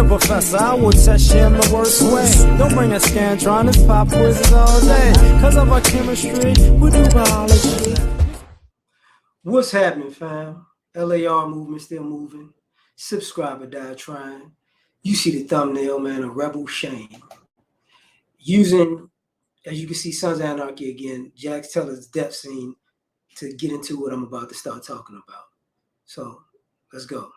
professor, I will test you in the worst way. Don't bring a scantron, it's pop quizzes all day. Cause of our chemistry, we do biology. What's happening, fam? L.A.R. movement still moving. Subscriber die trying. You see the thumbnail, man, a rebel shame. Using, as you can see, Sons of Anarchy again, Jax Teller's death scene to get into what I'm about to start talking about. So, let's go.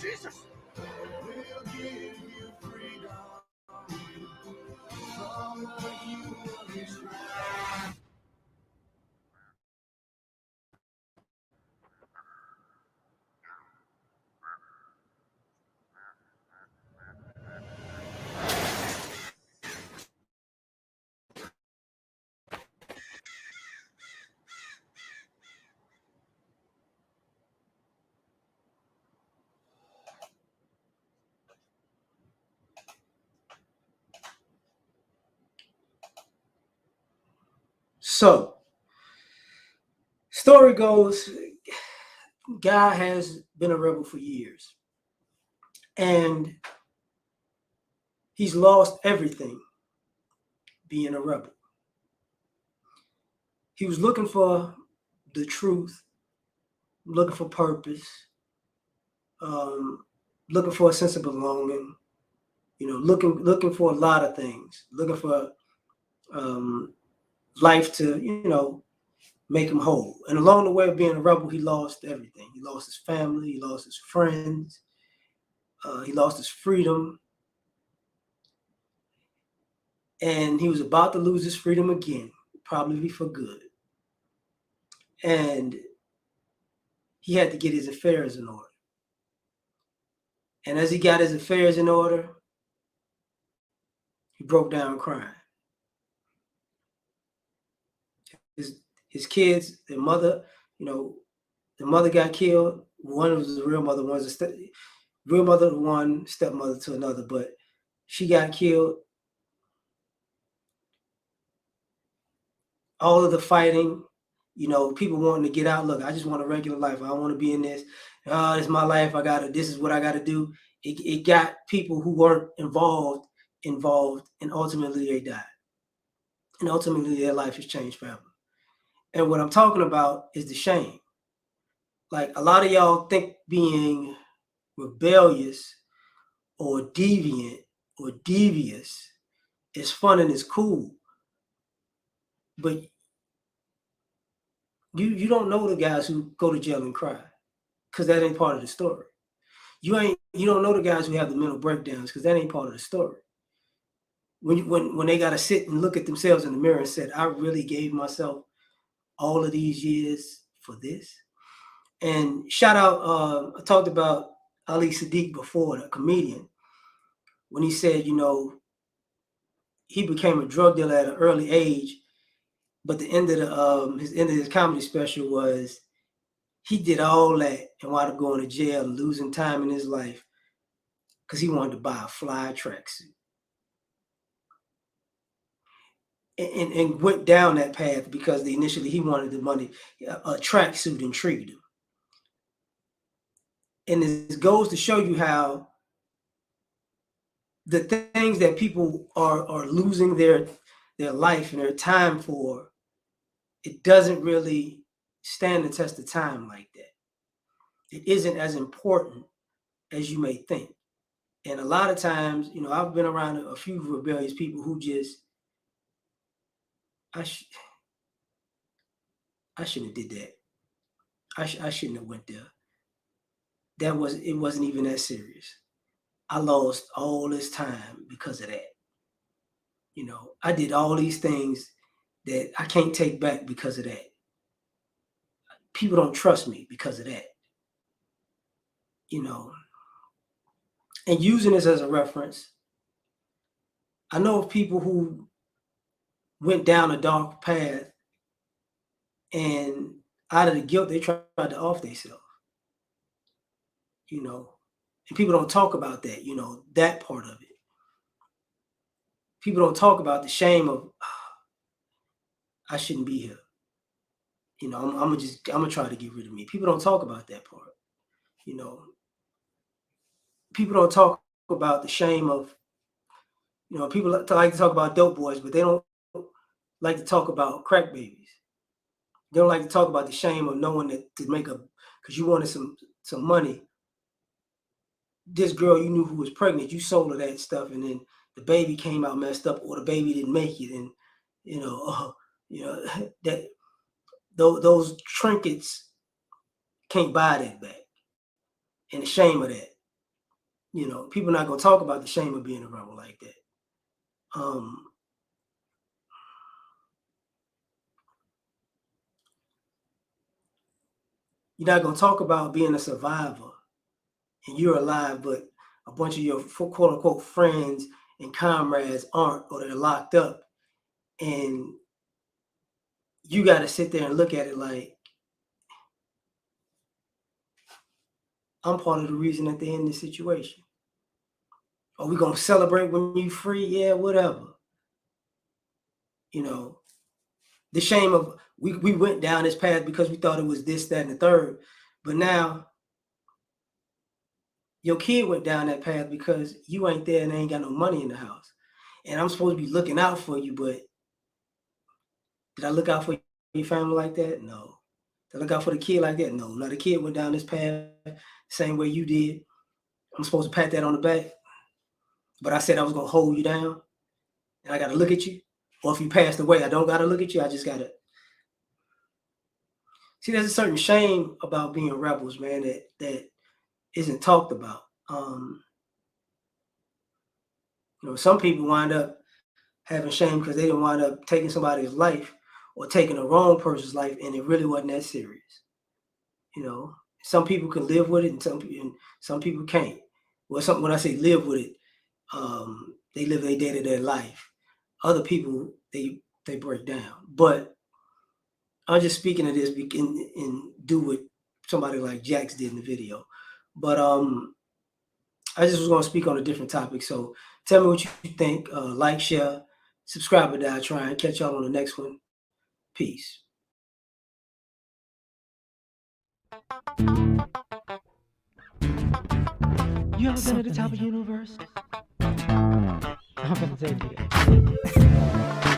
Jesus will give you freedom from the human trap. So, story goes, guy has been a rebel for years. And he's lost everything being a rebel. He was looking for the truth, looking for purpose, looking for a sense of belonging, looking for a lot of things, looking for life to, make him whole. And along the way of being a rebel, he lost everything. He lost his family, he lost his friends, he lost his freedom. And he was about to lose his freedom again, probably for good. And he had to get his affairs in order. And as he got his affairs in order, he broke down crying. His kids, their mother, the mother got killed. One was the real mother, one's real mother to one, stepmother to another, but she got killed. All of the fighting, people wanting to get out. Look, I just want a regular life. I don't want to be in this. It's my life. This is what I got to do. It got people who weren't involved, and ultimately they died. And ultimately their life has changed forever. And what I'm talking about is the shame. Like, a lot of y'all think being rebellious or deviant or devious is fun and it's cool. But you don't know the guys who go to jail and cry, because that ain't part of the story. You don't know the guys who have the mental breakdowns, because that ain't part of the story. When they got to sit and look at themselves in the mirror and said, I really gave myself all of these years for this. And shout out, I talked about Ali Sadiq before, the comedian, when he said, he became a drug dealer at an early age, but the end of his comedy special was he did all that and wound up going to jail and losing time in his life because he wanted to buy a fly tracksuit. And went down that path because initially he wanted the money. A tracksuit intrigued him. And this goes to show you how the things that people are losing their life and their time for, it doesn't really stand the test of time like that. It isn't as important as you may think. And a lot of times, I've been around a few rebellious people who just, I shouldn't have did that. I shouldn't have went there. It wasn't even that serious. I lost all this time because of that. I did all these things that I can't take back because of that. People don't trust me because of that. And using this as a reference, I know of people who went down a dark path and out of the guilt, they tried to off themselves. you know, and people don't talk about that, you know, that part of it. People don't talk about the shame of I shouldn't be here. You know, I'm gonna try to get rid of me. People don't talk about that part. You know, people don't talk about the shame of, you know, people like to talk about dope boys, but they don't like to talk about crack babies. They don't like to talk about the shame of knowing that to make a because you wanted some money. This girl you knew who was pregnant, you sold her that stuff, and then the baby came out messed up, or the baby didn't make it, and you know, you know that those trinkets can't buy that back, and the shame of that. You know, people not gonna talk about the shame of being a rebel like that. You're not gonna talk about being a survivor and you're alive, but a bunch of your quote unquote friends and comrades aren't, or they're locked up, and you got to sit there and look at it like I'm part of the reason that they're in this situation. Are we gonna celebrate when you free? Yeah, whatever. You know, the shame of we went down this path because we thought it was this, that, and the third, but now your kid went down that path because you ain't there and they ain't got no money in the house. And I'm supposed to be looking out for you, but did I look out for your family like that? No. Did I look out for the kid like that? No. Now the kid went down this path the same way you did. I'm supposed to pat that on the back, but I said I was gonna hold you down, and I gotta look at you. Or if you passed away, I don't gotta look at you. I just gotta see. There's a certain shame about being rebels, man, that isn't talked about. You know, some people wind up having shame because they didn't wind up taking somebody's life or taking the wrong person's life, and it really wasn't that serious. You know, some people can live with it, and some people can't. Well, when I say live with it, they live their day-to-day life. Other people they break down. But I'm just speaking of this and do what somebody like Jax did in the video. But I just was going to speak on a different topic. So tell me what you think. Like, share, subscribe, or die trying. Catch y'all on the next one. Peace. You ever been at the top of the universe? I'm gonna take you there.